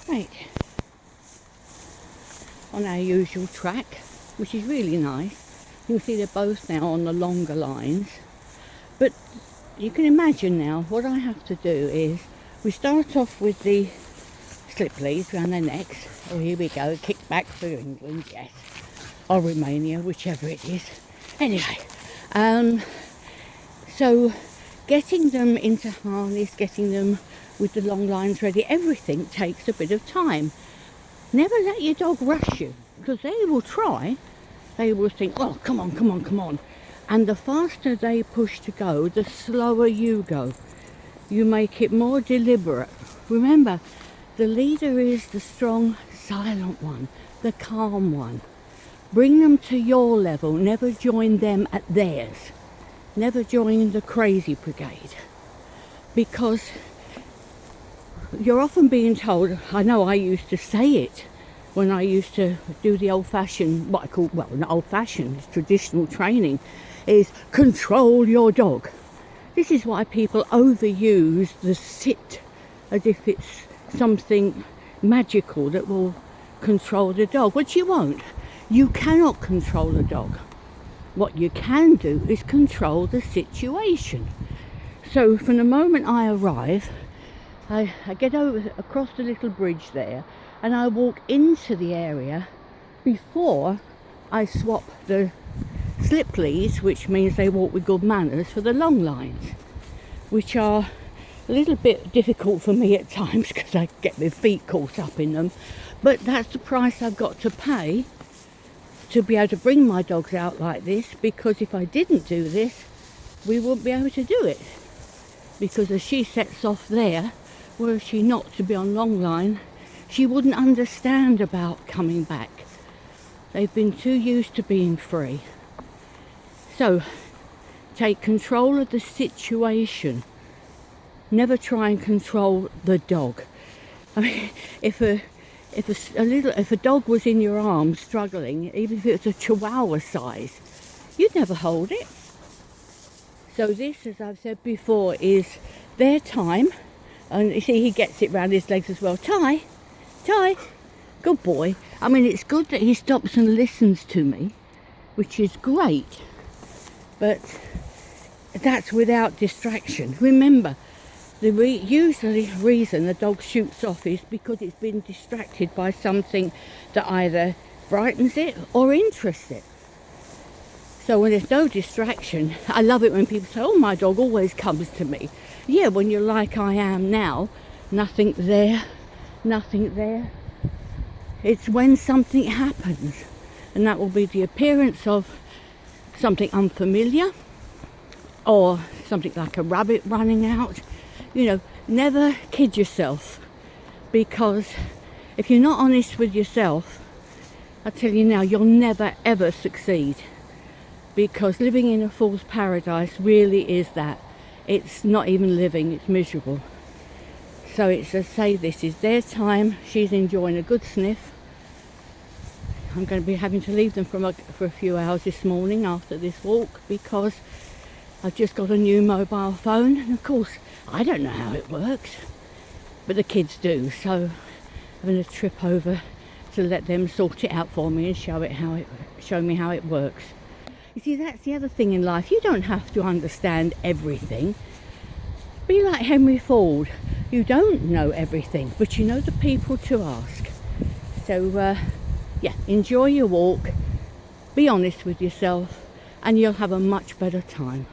Right, on our usual track, which is really nice. You can see they're both now on the longer lines. But you can imagine now what I have to do is we start off with the slip leads around their necks. Oh, here we go, kick back for England, yes. Or Romania, whichever it is. Anyway, so getting them into harness, getting them with the long lines ready, everything takes a bit of time. Never let your dog rush you, because they will try. They will think, oh, come on, come on, come on. And the faster they push to go, the slower you go. You make it more deliberate. Remember, the leader is the strong, silent one, the calm one. Bring them to your level, never join them at theirs. Never join the crazy brigade. Because you're often being told, I know I used to say it when I used to do the old-fashioned, what I call, well, not old-fashioned, it's traditional training, is control your dog. This is why people overuse the sit as if it's something magical that will control the dog, which you won't. You cannot control the dog. What you can do is control the situation. So from the moment I arrive, I get across the little bridge there and I walk into the area before I swap the slip leads, which means they walk with good manners, for the long lines, which are a little bit difficult for me at times because I get my feet caught up in them. But that's the price I've got to pay to be able to bring my dogs out like this, because if I didn't do this, we wouldn't be able to do it. Because as she sets off there, were she not to be on long line, she wouldn't understand about coming back. They've been too used to being free. So, take control of the situation. Never try and control the dog. I mean, if a dog was in your arms struggling, even if it was a chihuahua size, you'd never hold it. So this, as I've said before, is their time. And you see, he gets it round his legs as well. Ty, good boy. I mean, it's good that he stops and listens to me, which is great. But that's without distraction. Remember, the usually reason the dog shoots off is because it's been distracted by something that either frightens it or interests it. So when there's no distraction, I love it when people say, oh, my dog always comes to me. Yeah, when you're like I am now, nothing there. It's when something happens, and that will be the appearance of something unfamiliar or something like a rabbit running out. You know, never kid yourself, because if you're not honest with yourself, I tell you now, you'll never ever succeed, because living in a fool's paradise really is that. It's not even living, it's miserable. So it's, as I say, this is their time. She's enjoying a good sniff. I'm going to be having to leave them for a few hours this morning after this walk, because I've just got a new mobile phone, and of course I don't know how it works, but the kids do. So I'm having a trip over to let them sort it out for me and show me how it works. You see, that's the other thing in life. You don't have to understand everything. Be like Henry Ford. You don't know everything, but you know the people to ask. So, yeah, enjoy your walk. Be honest with yourself, and you'll have a much better time.